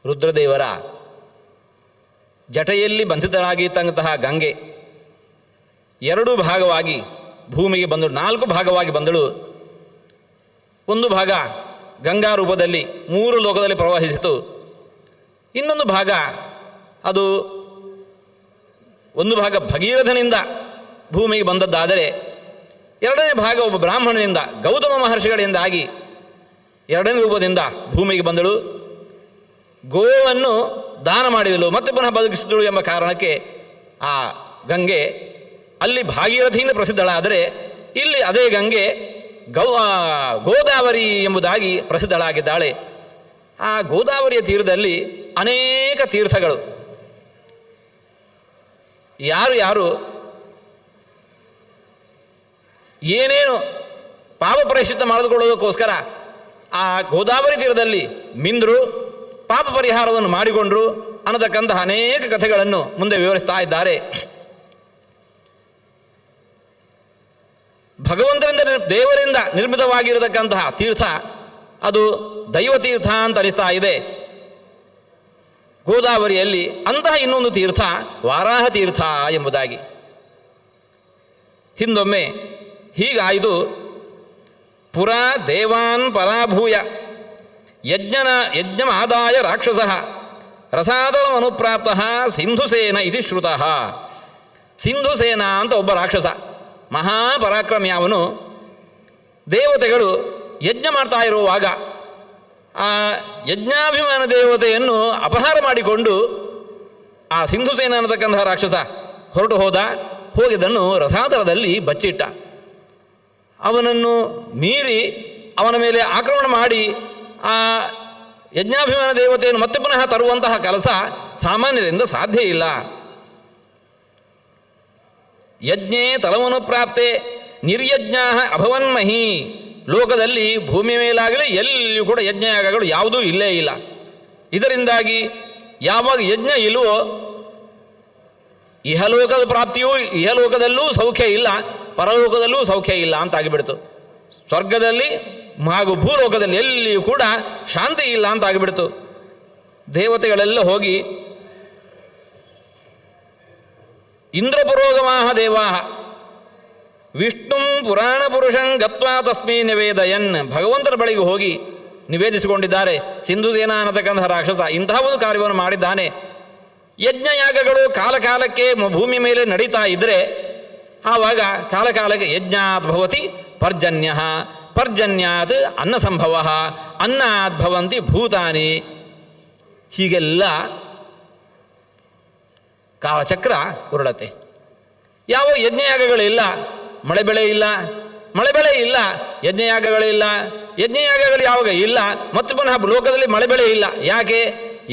ರುದ್ರದೇವರ ಜಟೆಯಲ್ಲಿ ಬಂಧಿತಳಾಗಿದ್ದಂತಹ ಗಂಗೆ ಎರಡು ಭಾಗವಾಗಿ ಭೂಮಿಗೆ ಬಂದಳು, 4 ಭಾಗವಾಗಿ ಬಂದಳು. ಒಂದು ಭಾಗ ಗಂಗಾ ರೂಪದಲ್ಲಿ 3 ಲೋಕದಲ್ಲಿ ಪ್ರವಹಿಸಿತು. ಇನ್ನೊಂದು ಭಾಗ ಅದು ಒಂದು ಭಾಗ ಭಗೀರಥನಿಂದ ಭೂಮಿಗೆ ಬಂದದ್ದಾದರೆ, ಎರಡನೇ ಭಾಗ ಒಬ್ಬ ಬ್ರಾಹ್ಮಣನಿಂದ ಗೌತಮ ಮಹರ್ಷಿಗಳಿಂದಾಗಿ ಎರಡನೇ ರೂಪದಿಂದ ಭೂಮಿಗೆ ಬಂದಳು. ಗೋವನ್ನು ದಾನ ಮಾಡಿದಳು, ಮತ್ತೆ ಪುನಃ ಬದುಕಿಸಿದಳು ಎಂಬ ಕಾರಣಕ್ಕೆ ಆ ಗಂಗೆ ಅಲ್ಲಿ ಭಾಗೀರಥಿಯಿಂದ ಪ್ರಸಿದ್ಧಳಾದರೆ, ಇಲ್ಲಿ ಅದೇ ಗಂಗೆ ಗೋದಾವರಿ ಎಂಬುದಾಗಿ ಪ್ರಸಿದ್ಧಳಾಗಿದ್ದಾಳೆ. ಆ ಗೋದಾವರಿಯ ತೀರದಲ್ಲಿ ಅನೇಕ ತೀರ್ಥಗಳು. ಯಾರು ಏನೇನು ಪಾಪ ಪರಿಶುದ್ಧ ಮಾಡಿಕೊಳ್ಳೋದಕ್ಕೋಸ್ಕರ ಆ ಗೋದಾವರಿ ತೀರದಲ್ಲಿ ಮಿಂದರು, ಪಾಪ ಪರಿಹಾರವನ್ನು ಮಾಡಿಕೊಂಡ್ರು ಅನ್ನತಕ್ಕಂತಹ ಅನೇಕ ಕಥೆಗಳನ್ನು ಮುಂದೆ ವಿವರಿಸ್ತಾ ಇದ್ದಾರೆ. ಭಗವಂತನಿಂದ ದೇವರಿಂದ ನಿರ್ಮಿತವಾಗಿರತಕ್ಕಂತಹ ತೀರ್ಥ ಅದು ದೈವತೀರ್ಥ ಅಂತ ಅನಿಸ್ತಾ ಇದೆ. ಗೋದಾವರಿಯಲ್ಲಿ ಅಂತಹ ಇನ್ನೊಂದು ತೀರ್ಥ ವಾರಾಹ ತೀರ್ಥ ಎಂಬುದಾಗಿ. ಹಿಂದೊಮ್ಮೆ ಹೀಗಾಯಿತು. ಪುರಾ ದೇವಾನ್ ಪರಾಭೂಯ ಯಜ್ಞಮಾದಾಯ ರಾಕ್ಷಸ ರಸಾದಲಮನುಪ್ರಾಪ್ತ ಸಿಂಧುಸೇನ ಇತಿ ಶ್ರುತಃ. ಸಿಂಧುಸೇನ ಅಂತ ಒಬ್ಬ ರಾಕ್ಷಸ, ಮಹಾಪರಾಕ್ರಮಿ. ಅವನು ದೇವತೆಗಳು ಯಜ್ಞ ಮಾಡ್ತಾ ಇರುವಾಗ ಆ ಯಜ್ಞಾಭಿಮಾನ ದೇವತೆಯನ್ನು ಅಪಹಾರ ಮಾಡಿಕೊಂಡು ಆ ಸಿಂಧುಸೇನ ಅನ್ನತಕ್ಕಂತಹ ರಾಕ್ಷಸ ಹೊರಟು ಹೋಗಿದ್ದನ್ನು ರಸಾತಲದಲ್ಲಿ ಬಚ್ಚಿಟ್ಟ. ಅವನನ್ನು ಮೀರಿ ಅವನ ಮೇಲೆ ಆಕ್ರಮಣ ಮಾಡಿ ಆ ಯಜ್ಞಾಭಿಮಾನ ದೇವತೆಯನ್ನು ಮತ್ತೆ ಪುನಃ ತರುವಂತಹ ಕೆಲಸ ಸಾಮಾನ್ಯರಿಂದ ಸಾಧ್ಯ ಇಲ್ಲ. ಯಜ್ಞೇ ತಲವನು ಪ್ರಾಪ್ತೆ ನಿರ್ಯಜ್ಞಾ ಅಭವನ್ಮಹಿ. ಲೋಕದಲ್ಲಿ ಭೂಮಿಯ ಮೇಲಾಗಲಿ ಎಲ್ಲಿಯೂ ಕೂಡ ಯಜ್ಞಯಾಗಗಳು ಯಾವುದೂ ಇಲ್ಲೇ ಇಲ್ಲ. ಇದರಿಂದಾಗಿ ಯಾವಾಗ ಯಜ್ಞ ಇಲ್ಲವೋ ಇಹಲೋಕದ ಪ್ರಾಪ್ತಿಯೂ ಇಹಲೋಕದಲ್ಲೂ ಸೌಖ್ಯ ಇಲ್ಲ, ಪರಲೋಕದಲ್ಲೂ ಸೌಖ್ಯ ಇಲ್ಲ ಅಂತಾಗಿಬಿಡ್ತು. ಸ್ವರ್ಗದಲ್ಲಿ ಹಾಗೂ ಭೂಲೋಕದಲ್ಲಿ ಎಲ್ಲಿಯೂ ಕೂಡ ಶಾಂತಿ ಇಲ್ಲ ಅಂತಾಗಿಬಿಡ್ತು. ದೇವತೆಗಳೆಲ್ಲ ಹೋಗಿ ಇಂದ್ರಪುರೋಗಮಾಹ ದೇವಾಹ ವಿಷ್ಣುಂ ಪುರಾಣ ಪುರುಷಂ ಗತ್ವಾ ತಸ್ಮೈ ನಿವೇದಯನ್. ಭಗವಂತನ ಬಳಿಗೆ ಹೋಗಿ ನಿವೇದಿಸಿಕೊಂಡಿದ್ದಾರೆ. ಸಿಂಧುಸೇನ ಅನ್ನತಕ್ಕಂತಹ ರಾಕ್ಷಸ ಇಂತಹ ಒಂದು ಕಾರ್ಯವನ್ನು ಮಾಡಿದ್ದಾನೆ. ಯಜ್ಞಯಾಗಗಳು ಕಾಲಕಾಲಕ್ಕೆ ಭೂಮಿ ಮೇಲೆ ನಡೀತಾ ಇದ್ದರೆ ಆವಾಗ ಕಾಲಕಾಲಕ್ಕೆ ಯಜ್ಞಾತ್ ಭವತಿ ಪರ್ಜನ್ಯ, ಪರ್ಜನ್ಯಾತ್ ಅನ್ನ ಸಂಭವ, ಅನ್ನಾತ್ ಭವಂತಿ ಭೂತಾನಿ. ಹೀಗೆಲ್ಲ ಕಾಲಚಕ್ರ ಉರುಳತೆ. ಯಾವ ಯಜ್ಞಯಾಗಗಳಿಲ್ಲ, ಮಳೆ ಬೆಳೆ ಇಲ್ಲ, ಮಳೆ ಬೆಳೆ ಇಲ್ಲ, ಯಜ್ಞಯಾಗಗಳಿಲ್ಲ. ಯಜ್ಞಯಾಗಗಳು ಯಾವಾಗ ಇಲ್ಲ ಮತ್ತು ಪುನಃ ಲೋಕದಲ್ಲಿ ಮಳೆ ಬೆಳೆ ಇಲ್ಲ. ಯಾಕೆ?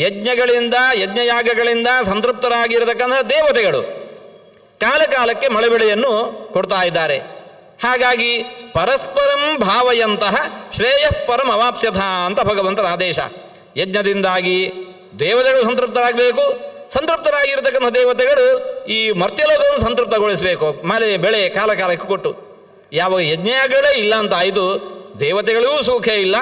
ಯಜ್ಞಯಾಗಗಳಿಂದ ಸಂತೃಪ್ತರಾಗಿರತಕ್ಕಂತಹ ದೇವತೆಗಳು ಕಾಲಕಾಲಕ್ಕೆ ಮಳೆ ಬೆಳೆಯನ್ನು ಕೊಡ್ತಾ ಇದ್ದಾರೆ. ಹಾಗಾಗಿ ಪರಸ್ಪರಂ ಭಾವಯಂತಹ ಶ್ರೇಯಃ ಪರಂ ಅವಾಪ್ಸ್ಯಥ ಅಂತ ಭಗವಂತನ ಆದೇಶ. ಯಜ್ಞದಿಂದಾಗಿ ದೇವತೆಗಳು ಸಂತೃಪ್ತರಾಗಬೇಕು, ಸಂತೃಪ್ತರಾಗಿರತಕ್ಕಂಥ ದೇವತೆಗಳು ಈ ಮರ್ತ್ಯಲೋಕವನ್ನು ಸಂತೃಪ್ತಗೊಳಿಸಬೇಕು, ಮಳೆ ಬೆಳೆ ಕಾಲಕಾಲಕ್ಕೆ ಕೊಟ್ಟು. ಯಾವಾಗ ಯಜ್ಞಗಳೇ ಇಲ್ಲ ಅಂತ ಆಯಿತು, ದೇವತೆಗಳಿಗೂ ಸೌಖ್ಯ ಇಲ್ಲ,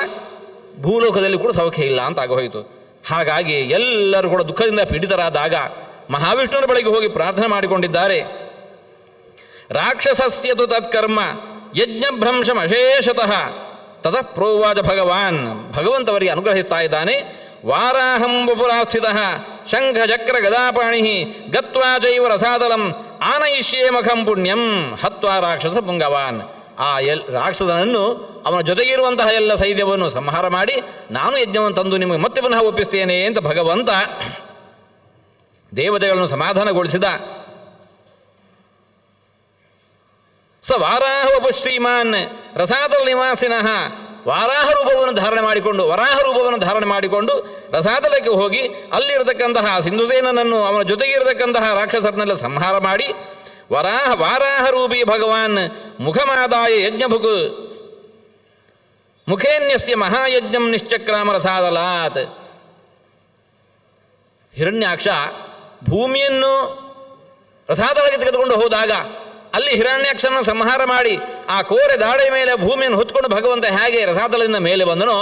ಭೂಲೋಕದಲ್ಲಿ ಕೂಡ ಸೌಖ್ಯ ಇಲ್ಲ ಅಂತ ಆಗೋಯಿತು. ಹಾಗಾಗಿ ಎಲ್ಲರೂ ಕೂಡ ದುಃಖದಿಂದ ಪೀಡಿತರಾದಾಗ ಮಹಾವಿಷ್ಣುವಿನ ಬಳಿಗೆ ಹೋಗಿ ಪ್ರಾರ್ಥನೆ ಮಾಡಿಕೊಂಡಿದ್ದಾರೆ. ರಾಕ್ಷಸಸ್ಯತು ತತ್ಕರ್ಮ ಯಜ್ಞಭ್ರಂಶಮಶೇಷತಃ ತತಃ ಪ್ರೋವಾಚ ಭಗವಾನ್. ಭಗವಂತವರಿಗೆ ಅನುಗ್ರಹಿಸ್ತಾ ಇದ್ದಾನೆ. ವಾರಾಹಂ ವಪುರಾಸ್ಥಿತಃ ಶಂಖ ಚಕ್ರ ಗದಾಪಾಣಿ ಗತ್ವಾ ಚೈವ ರಸಾದಲಂ ಆನಯಿಷ್ಯೇ ಮಖಂ ಪುಣ್ಯಂ ಹತ್ವಾ ರಾಕ್ಷಸ ಪುಂಗವಾನ್. ಆ ರಾಕ್ಷಸನನ್ನು ಅವನ ಜೊತೆಗಿರುವಂತಹ ಎಲ್ಲ ಸೈನ್ಯವನ್ನು ಸಂಹಾರ ಮಾಡಿ ನಾನು ಯಜ್ಞವನ್ನು ತಂದು ನಿಮಗೆ ಮತ್ತೆ ಪುನಃ ಒಪ್ಪಿಸ್ತೇನೆ ಅಂತ ಭಗವಂತ ದೇವತೆಗಳನ್ನು ಸಮಾಧಾನಗೊಳಿಸಿದ. ಸ ವಾರಾಹ ವಪು ಶ್ರೀಮಾನ್ ರಸಾತಲ ನಿವಾಸಿನಃ. ವರಾಹ ರೂಪವನ್ನು ಧಾರಣೆ ಮಾಡಿಕೊಂಡು ರಸಾತಲಕ್ಕೆ ಹೋಗಿ ಅಲ್ಲಿರತಕ್ಕಂತಹ ಸಿಂಧುಸೇನನನ್ನು ಅವನ ಜೊತೆಗಿರತಕ್ಕಂತಹ ರಾಕ್ಷಸರನ್ನೆಲ್ಲ ಸಂಹಾರ ಮಾಡಿ ವಾರಾಹ ರೂಪಿ ಭಗವಾನ್ ಮುಖಮಾದಾಯ ಯಜ್ಞಭುಕ್ ಮುಖೇನ್ಯಸ್ಯ ಮಹಾಯಜ್ಞಂ ನಿಶ್ಚಕ್ರಾಮ ರಸಾದಲಾತ್. ಹಿರಣ್ಯಾಕ್ಷ ಭೂಮಿಯನ್ನು ರಸಾತಲಕ್ಕೆ ತೆಗೆದುಕೊಂಡು ಹೋದಾಗ ಅಲ್ಲಿ ಹಿರಣ್ಯಾಕ್ಷನ ಸಂಹಾರ ಮಾಡಿ ಆ ಕೋರೆ ದಾಡೆ ಮೇಲೆ ಭೂಮಿಯನ್ನು ಹೊತ್ಕೊಂಡು ಭಗವಂತ ಹೇಗೆ ರಸಾತಲದಿಂದ ಮೇಲೆ ಬಂದನೋ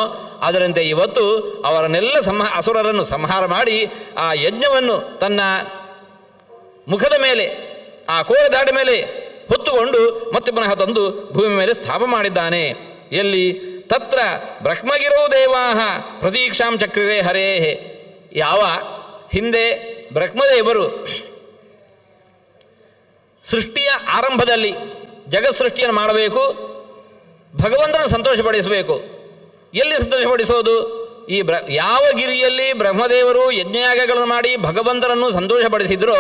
ಅದರಂತೆ ಇವತ್ತು ಅವರನ್ನೆಲ್ಲ ಅಸುರರನ್ನು ಸಂಹಾರ ಮಾಡಿ ಆ ಯಜ್ಞವನ್ನು ತನ್ನ ಮುಖದ ಮೇಲೆ ಆ ಕೋರೆ ದಾಡೆ ಮೇಲೆ ಹೊತ್ತುಕೊಂಡು ಮತ್ತೆ ಪುನಃ ತಂದು ಭೂಮಿ ಮೇಲೆ ಸ್ಥಾಪ ಮಾಡಿದ್ದಾನೆ. ಎಲ್ಲಿ ತತ್ರ ಬ್ರಹ್ಮಗಿರೋ ದೇವಾಹ ಪ್ರತೀಕ್ಷಾಂ ಚಕ್ರಿರೇ ಹರೇ. ಯಾವ ಹಿಂದೆ ಬ್ರಹ್ಮದೇವರು ಸೃಷ್ಟಿಯ ಆರಂಭದಲ್ಲಿ ಜಗತ್ ಸೃಷ್ಟಿಯನ್ನು ಮಾಡಬೇಕು, ಭಗವಂತನ ಸಂತೋಷಪಡಿಸಬೇಕು. ಎಲ್ಲಿ ಸಂತೋಷಪಡಿಸೋದು? ಈ ಯಾವ ಗಿರಿಯಲ್ಲಿ ಬ್ರಹ್ಮದೇವರು ಯಜ್ಞಯಾಗಗಳನ್ನು ಮಾಡಿ ಭಗವಂತನನ್ನು ಸಂತೋಷಪಡಿಸಿದ್ರೋ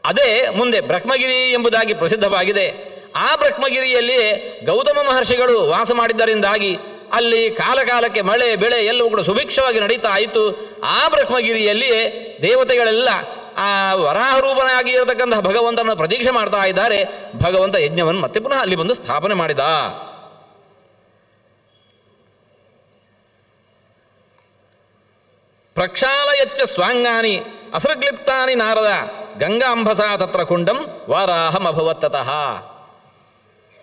ಅದೇ ಮುಂದೆ ಬ್ರಹ್ಮಗಿರಿ ಎಂಬುದಾಗಿ ಪ್ರಸಿದ್ಧವಾಗಿದೆ. ಆ ಬ್ರಹ್ಮಗಿರಿಯಲ್ಲಿ ಗೌತಮ ಮಹರ್ಷಿಗಳು ವಾಸ ಮಾಡಿದ್ದರಿಂದಾಗಿ ಅಲ್ಲಿ ಕಾಲಕಾಲಕ್ಕೆ ಮಳೆ ಬೆಳೆ ಎಲ್ಲವೂ ಕೂಡ ಸುಭಿಕ್ಷವಾಗಿ ನಡೀತಾ ಇತ್ತು. ಆ ಬ್ರಹ್ಮಗಿರಿಯಲ್ಲಿಯೇ ದೇವತೆಗಳೆಲ್ಲ ಆ ವರಾಹರೂಪನಾಗಿ ಇರತಕ್ಕಂತಹ ಭಗವಂತನನ್ನು ಪ್ರತೀಕ್ಷೆ ಮಾಡ್ತಾ ಇದ್ದಾರೆ. ಭಗವಂತ ಯಜ್ಞವನ್ನು ಮತ್ತೆ ಪುನಃ ಅಲ್ಲಿ ಬಂದು ಸ್ಥಾಪನೆ ಮಾಡಿದ. ಪ್ರಕ್ಷಾಲಯಚ್ಚ ಸ್ವಾಂಗಾನಿ ಅಸೃಗ್ಲಿಪ್ತಾನಿ ನಾರದ ಗಂಗಾಂಬಸ ತತ್ರ ಕುಂಡಂ ವಾರಾಹಮಭವತ್ತತಃ.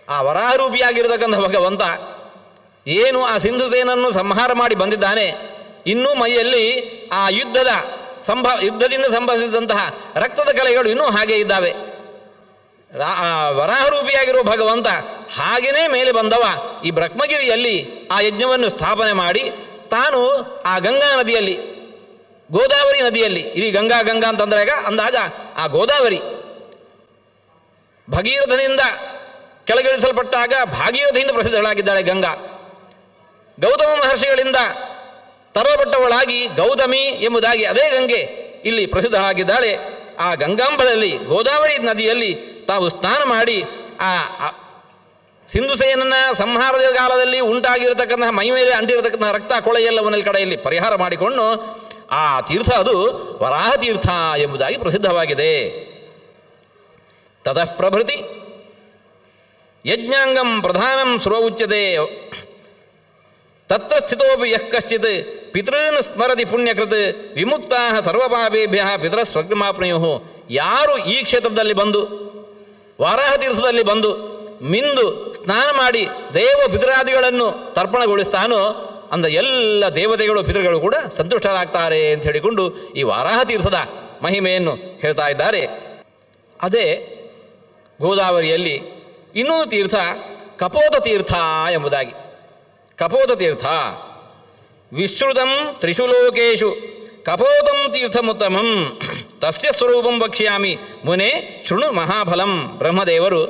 ಆ ವರಾಹರೂಪಿಯಾಗಿರತಕ್ಕಂಥ ಭಗವಂತ ಏನು ಆ ಸಿಂಧುಸೇನನ್ನು ಸಂಹಾರ ಮಾಡಿ ಬಂದಿದ್ದಾನೆ, ಇನ್ನೂ ಮೈಯಲ್ಲಿ ಆ ಯುದ್ಧದಿಂದ ಸಂಭವಿಸಿದಂತಹ ರಕ್ತದ ಕಲೆಗಳು ಇನ್ನೂ ಹಾಗೆ ಇದ್ದಾವೆ. ವರಾಹರೂಪಿಯಾಗಿರುವ ಭಗವಂತ ಹಾಗೇನೇ ಮೇಲೆ ಬಂದವ ಈ ಬ್ರಹ್ಮಗಿರಿಯಲ್ಲಿ ಆ ಯಜ್ಞವನ್ನು ಸ್ಥಾಪನೆ ಮಾಡಿ ತಾನು ಆ ಗಂಗಾ ನದಿಯಲ್ಲಿ, ಗೋದಾವರಿ ನದಿಯಲ್ಲಿ, ಇಲ್ಲಿ ಗಂಗಾ ಅಂದಾಗ ಆ ಗೋದಾವರಿ ಭಗೀರಥನಿಂದ ಕೆಳಗಿಳಿಸಲ್ಪಟ್ಟಾಗ ಭಾಗೀರಥಿಯಿಂದ ಪ್ರಸಿದ್ಧಳಾಗಿದ್ದಾಳೆ ಗಂಗಾ. ಗೌತಮ ಮಹರ್ಷಿಗಳಿಂದ ತರಲ್ಪಟ್ಟವಳಾಗಿ ಗೌತಮಿ ಎಂಬುದಾಗಿ ಅದೇ ಗಂಗೆ ಇಲ್ಲಿ ಪ್ರಸಿದ್ಧಳಾಗಿದ್ದಾಳೆ. ಆ ಗಂಗಾಂಬದಲ್ಲಿ ಗೋದಾವರಿ ನದಿಯಲ್ಲಿ ತಾವು ಸ್ನಾನ ಮಾಡಿ ಆ ಸಿಂಧುಸೇನನ ಸಂಹಾರದ ಕಾಲದಲ್ಲಿ ಉಂಟಾಗಿರತಕ್ಕಂತಹ ಮೈ ಮೇಲೆ ಅಂಟಿರತಕ್ಕಂತಹ ರಕ್ತ ಕೊಳೆಯೆಲ್ಲವನ್ನೆಲ್ಲ ಕಡೆಯಲ್ಲಿ ಪರಿಹಾರ ಮಾಡಿಕೊಂಡು ಆ ತೀರ್ಥ ಅದು ವರಾಹ ತೀರ್ಥ ಎಂಬುದಾಗಿ ಪ್ರಸಿದ್ಧವಾಗಿದೆ. ತತಃ ಪ್ರಭೃತಿ ಯಜ್ಞಾಂಗಂ ಪ್ರಧಾನಂ ಸ್ರೋವುಚ್ಯತೆ ತತ್ರ ಸ್ಥಿತೋಪಿ ಯಃ ಕಶ್ಚಿತ್ ಪಿತೃನ್ ಸ್ಮರತಿ ಪುಣ್ಯಕೃತ್ ವಿಮುಕ್ತಾ ಸರ್ವಪಾಪೇಭ್ಯ ಪಿತೃ ಸ್ವರ್ಗಮಾಪ್ನುಯು. ಯಾರು ಈ ಕ್ಷೇತ್ರದಲ್ಲಿ ಬಂದು ವರಾಹ ತೀರ್ಥದಲ್ಲಿ ಬಂದು ಮಿಂದು ಸ್ನಾನ ಮಾಡಿ ದೇವ ಪಿತೃಾದಿಗಳನ್ನು ತರ್ಪಣಗೊಳಿಸ್ತಾನೋ ಅಂದ ಎಲ್ಲ ದೇವತೆಗಳು ಪಿತೃಗಳು ಕೂಡ ಸಂತುಷ್ಟರಾಗ್ತಾರೆ ಅಂತ ಹೇಳಿಕೊಂಡು ಈ ವಾರಾಹ ತೀರ್ಥದ ಮಹಿಮೆಯನ್ನು ಹೇಳ್ತಾ ಇದ್ದಾರೆ. ಅದೇ ಗೋದಾವರಿಯಲ್ಲಿ ಇನ್ನೊಂದು ತೀರ್ಥ ಕಪೋತ ತೀರ್ಥ ಎಂಬುದಾಗಿ. ಕಪೋತ ತೀರ್ಥ ವಿಶ್ರುತಂ ತ್ರಿಷು ಲೋಕೇಶು ಕಪೋತಂ ತೀರ್ಥಮುತ್ತಮಂ ತಸ್ಯ ಸ್ವರೂಪಂ ವಕ್ಷ್ಯಾಮಿ ಮುನೆ ಶೃಣು ಮಹಾಫಲಂ. ಬ್ರಹ್ಮದೇವರು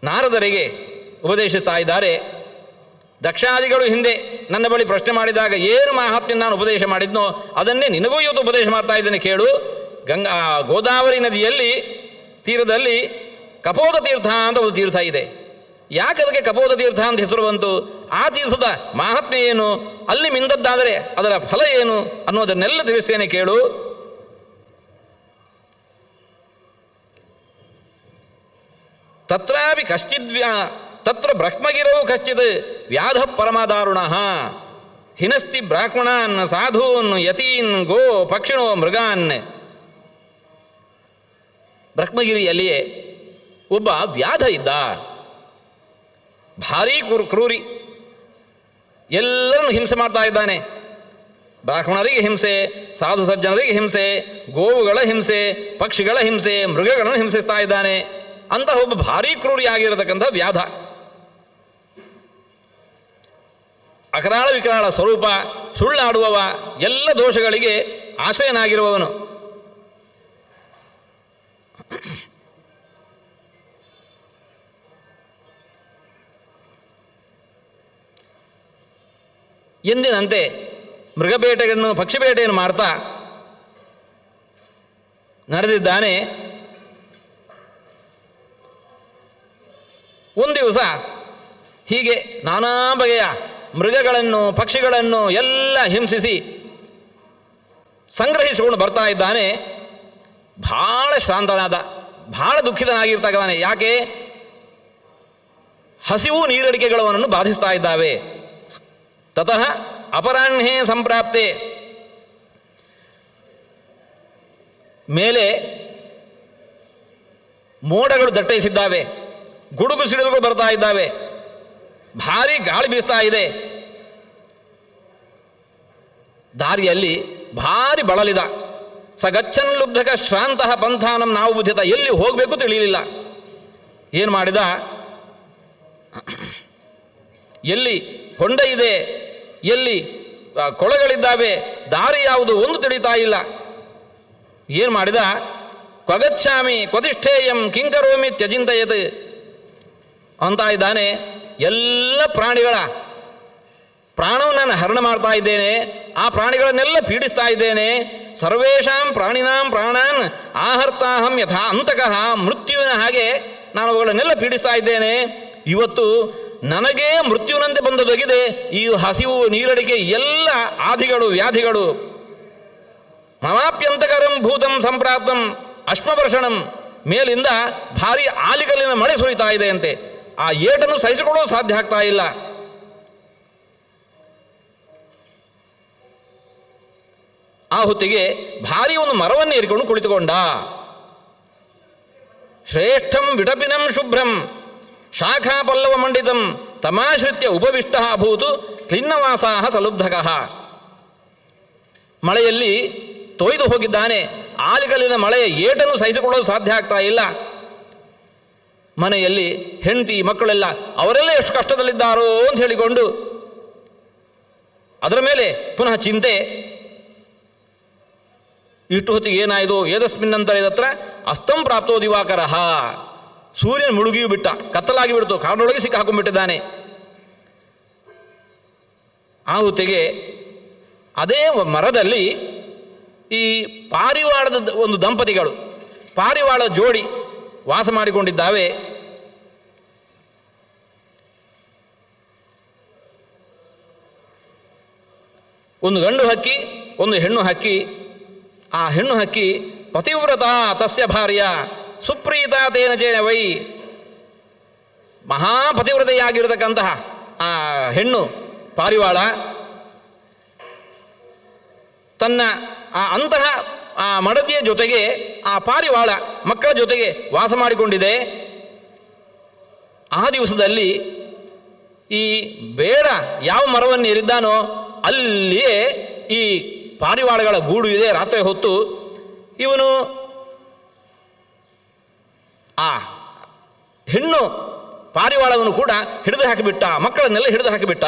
ನಾರದರಿಗೆ ಉಪದೇಶಿಸ್ತಾ ಇದ್ದಾರೆ. ದಕ್ಷಾದಿಗಳು ಹಿಂದೆ ನನ್ನ ಬಳಿ ಪ್ರಶ್ನೆ ಮಾಡಿದಾಗ ಏನು ಮಹಾತ್ಮ್ಯ ನಾನು ಉಪದೇಶ ಮಾಡಿದ್ನೋ ಅದನ್ನೇ ನಿನಗೂ ಇವತ್ತು ಉಪದೇಶ ಮಾಡ್ತಾ ಇದ್ದೇನೆ ಕೇಳು. ಗೋದಾವರಿ ನದಿಯಲ್ಲಿ ತೀರದಲ್ಲಿ ಕಪೋತ ತೀರ್ಥ ಅಂತ ಒಂದು ತೀರ್ಥ ಇದೆ. ಯಾಕೆ ಅದಕ್ಕೆ ಕಪೋತ ತೀರ್ಥ ಅಂತ ಹೆಸರು ಬಂತು? ಆ ತೀರ್ಥದ ಮಹಾತ್ಮೆ ಏನು, ಅಲ್ಲಿ ಮಿಂದದ್ದಾದರೆ ಅದರ ಫಲ ಏನು ಅನ್ನೋದನ್ನೆಲ್ಲ ತಿಳಿಸ್ತೇನೆ ಕೇಳು. ತತ್ರಾಪಿ ತತ್ರ ಬ್ರಹ್ಮಗಿರೌ ಕಶ್ಚಿತ್ ವ್ಯಾಧ ಪರಮದಾರುಣ ಹಿನಸ್ತಿ ಬ್ರಾಹ್ಮಣಾನ್ ಸಾಧೂನ್ ಯತೀನ್ ಗೋ ಪಕ್ಷಿಣೋ ಮೃಗಾನ್. ಬ್ರಹ್ಮಗಿರಿಯಲ್ಲಿಯೇ ಒಬ್ಬ ವ್ಯಾಧ ಇದ್ದ, ಭಾರೀ ಕ್ರೂರಿ, ಎಲ್ಲರನ್ನು ಹಿಂಸೆ ಮಾಡ್ತಾ ಇದ್ದಾನೆ. ಬ್ರಾಹ್ಮಣರಿಗೆ ಹಿಂಸೆ, ಸಾಧು ಸಜ್ಜನರಿಗೆ ಹಿಂಸೆ, ಗೋವುಗಳ ಹಿಂಸೆ, ಪಕ್ಷಿಗಳ ಹಿಂಸೆ, ಮೃಗಗಳನ್ನು ಹಿಂಸಿಸ್ತಾ ಇದ್ದಾನೆ. ಅಂತಹ ಒಬ್ಬ ಭಾರೀ ಕ್ರೂರಿಯಾಗಿರತಕ್ಕಂಥ ವ್ಯಾಧ. ಅಕರಾಳ ವಿಕರಾಳ ಸ್ವರೂಪ, ಸುಳ್ಳಾಡುವವ, ಎಲ್ಲ ದೋಷಗಳಿಗೆ ಆಶ್ರಯನಾಗಿರುವವನು. ಎಂದಿನಂತೆ ಮೃಗಬೇಟೆಯನ್ನು ಪಕ್ಷಿಬೇಟೆಯನ್ನು ಮಾಡ್ತಾ ನಡೆದಿದ್ದಾನೆ. ಒಂದು ದಿವಸ ಹೀಗೆ ನಾನಾ ಬಗೆಯ ಮೃಗಗಳನ್ನು ಪಕ್ಷಿಗಳನ್ನು ಎಲ್ಲ ಹಿಂಸಿಸಿ ಸಂಗ್ರಹಿಸಿಕೊಂಡು ಬರ್ತಾ ಇದ್ದಾನೆ. ಭಾಳ ಶ್ರಾಂತನಾದ, ಭಾಳ ದುಃಖಿತನಾಗಿರ್ತಕ್ಕಂತಾನೆ. ಯಾಕೆ? ಹಸಿವು ನೀರಡಿಕೆಗಳು ಅವನನ್ನು ಬಾಧಿಸ್ತಾ ಇದ್ದಾವೆ. ತತಃ ಅಪರಾಹ್ನೇ ಸಂಪ್ರಾಪ್ತೆ, ಮೇಲೆ ಮೋಡಗಳು ದಟ್ಟೈಸಿದ್ದಾವೆ, ಗುಡುಗು ಸಿಡಿಲುಗಳು ಬರ್ತಾ ಇದ್ದಾವೆ, ಭಾರೀ ಗಾಳಿ ಬೀಸ್ತಾ ಇದೆ. ದಾರಿಯಲ್ಲಿ ಭಾರಿ ಬಳಲಿದ. ಸಗಚ್ಚನ್ ಲುಬ್ಧಕ ಶ್ರಾಂತಃ ಪಂಥಾನಂ ನಾವು ಬುದ್ಧಿತ, ಎಲ್ಲಿ ಹೋಗಬೇಕು ತಿಳಿಯಲಿಲ್ಲ. ಏನು ಮಾಡಿದ, ಎಲ್ಲಿ ಹೊಂಡ ಇದೆ, ಎಲ್ಲಿ ಕೊಳಗಳಿದ್ದಾವೆ, ದಾರಿ ಯಾವುದು ಒಂದು ತಿಳಿತಾ ಇಲ್ಲ. ಏನು ಮಾಡಿದ, ಕ್ವಗಚ್ಛಾಮಿ ಕ್ವತಿಷ್ಠೇಯಂ ಕಿಂಕರೋಮಿ ತ್ಯಜಿಂತಯತ್ ಅಂತ ಇದ್ದಾನೆ. ಎಲ್ಲ ಪ್ರಾಣಿಗಳ ಪ್ರಾಣವನ್ನು ನಾನು ಹರಣ ಮಾಡ್ತಾ ಇದ್ದೇನೆ, ಆ ಪ್ರಾಣಿಗಳನ್ನೆಲ್ಲ ಪೀಡಿಸ್ತಾ ಇದ್ದೇನೆ. ಸರ್ವೇಷಾಂ ಪ್ರಾಣಿನಾಂ ಪ್ರಾಣಾನ್ ಆಹರ್ತಾಹಂ ಯಥಾ ಅಂತಕಃ, ಮೃತ್ಯುವಿನ ಹಾಗೆ ನಾನು ಅವುಗಳನ್ನೆಲ್ಲ ಪೀಡಿಸ್ತಾ ಇದ್ದೇನೆ. ಇವತ್ತು ನನಗೇ ಮೃತ್ಯುವಿನಂತೆ ಬಂದದೊಗಿದೆ. ಈ ಹಸಿವು, ನೀರಡಿಕೆ ಎಲ್ಲ ಆದಿಗಳು, ವ್ಯಾಧಿಗಳು. ಮಮಾಪ್ಯಂತಕರಂ ಭೂತಂ ಸಂಪ್ರಾಪ್ತಂ ಅಶ್ಮವರ್ಷಣಂ, ಮೇಲಿಂದ ಭಾರಿ ಆಲಿಕಲ್ಲಿನ ಮಳೆ ಸುರಿತಾ ಇದೆ ಅಂತೆ. ಆ ಏಟನ್ನು ಸಹಿಸಿಕೊಳ್ಳಲು ಸಾಧ್ಯ ಆಗ್ತಾ ಇಲ್ಲ. ಆ ಹೊತ್ತಿಗೆ ಭಾರಿ ಒಂದು ಮರವನ್ನು ಏರಿಕೊಂಡು ಕುಳಿತುಕೊಂಡ. ಶ್ರೇಷ್ಠಂ ವಿಟಪಿನಂ ಶುಭ್ರಂ ಶಾಖಾ ಪಲ್ಲವ ಮಂಡಿತಂ ತಮಾಶ್ರಿತ್ಯ ಉಪವಿಷ್ಟ ಅಭೂತು ಕ್ಲಿನ್ನವಾಸಾಹ ಸಲುಬ್ಧಕಃ. ಮಳೆಯಲ್ಲಿ ತೊಯ್ದು ಹೋಗಿದ್ದಾನೆ. ಆಲಿಕಲ್ಲಿನ ಮಳೆಯ ಏಟನ್ನು ಸಹಿಸಿಕೊಳ್ಳಲು ಸಾಧ್ಯ ಆಗ್ತಾ ಇಲ್ಲ. ಮನೆಯಲ್ಲಿ ಹೆಂಡತಿ ಮಕ್ಕಳೆಲ್ಲ ಅವರೆಲ್ಲ ಎಷ್ಟು ಕಷ್ಟದಲ್ಲಿದ್ದಾರೋ ಅಂತ ಹೇಳಿಕೊಂಡು ಅದರ ಮೇಲೆ ಪುನಃ ಚಿಂತೆ. ಇಷ್ಟು ಹೊತ್ತಿಗೆ ಏನಾಯಿತು, ಏದಸ್ಮಿನ್ನಂತರ ಇದತ್ರ ಅಸ್ತಂ ಪ್ರಾಪ್ತೋ ದಿವಾಕರಃ, ಸೂರ್ಯನ ಮುಳುಗಿಯೂ ಬಿಟ್ಟ, ಕತ್ತಲಾಗಿ ಬಿಡ್ತು, ಕಾಡಿನೊಳಗೆ ಸಿಕ್ಕಿ ಹಾಕೊಂಡ್ಬಿಟ್ಟಿದ್ದಾನೆ. ಆ ಹೊತ್ತಿಗೆ ಅದೇ ಮರದಲ್ಲಿ ಈ ಪಾರಿವಾಳದ ಒಂದು ದಂಪತಿಗಳು, ಪಾರಿವಾಳ ಜೋಡಿ ವಾಸ ಮಾಡಿಕೊಂಡಿದ್ದಾವೆ. ಒಂದು ಗಂಡು ಹಕ್ಕಿ, ಒಂದು ಹೆಣ್ಣು ಹಕ್ಕಿ. ಆ ಹೆಣ್ಣು ಹಕ್ಕಿ ಪತಿವ್ರತ ತಸ್ಯ ಭಾರ್ಯ ಸುಪ್ರೀತ ತೇನ ಚೇನ ವೈ, ಮಹಾಪತಿವ್ರತೆಯಾಗಿರತಕ್ಕಂತಹ ಆ ಹೆಣ್ಣು ಪಾರಿವಾಳ ತನ್ನ ಅಂತಹ ಆ ಮಡದಿಯ ಜೊತೆಗೆ, ಆ ಪಾರಿವಾಳ ಮಕ್ಕಳ ಜೊತೆಗೆ ವಾಸ ಮಾಡಿಕೊಂಡಿದೆ. ಆ ದಿವಸದಲ್ಲಿ ಈ ಬೇಡ ಯಾವ ಮರವನ್ನು ಏರಿದ್ದಾನೋ ಅಲ್ಲಿಯೇ ಈ ಪಾರಿವಾಳಗಳ ಗೂಡು ಇದೆ. ರಾತ್ರಿ ಹೊತ್ತು ಇವನು ಆ ಹೆಣ್ಣು ಪಾರಿವಾಳವನ್ನು ಕೂಡ ಹಿಡಿದು ಹಾಕಿಬಿಟ್ಟ, ಮಕ್ಕಳನ್ನೆಲ್ಲ ಹಿಡಿದು ಹಾಕಿಬಿಟ್ಟ.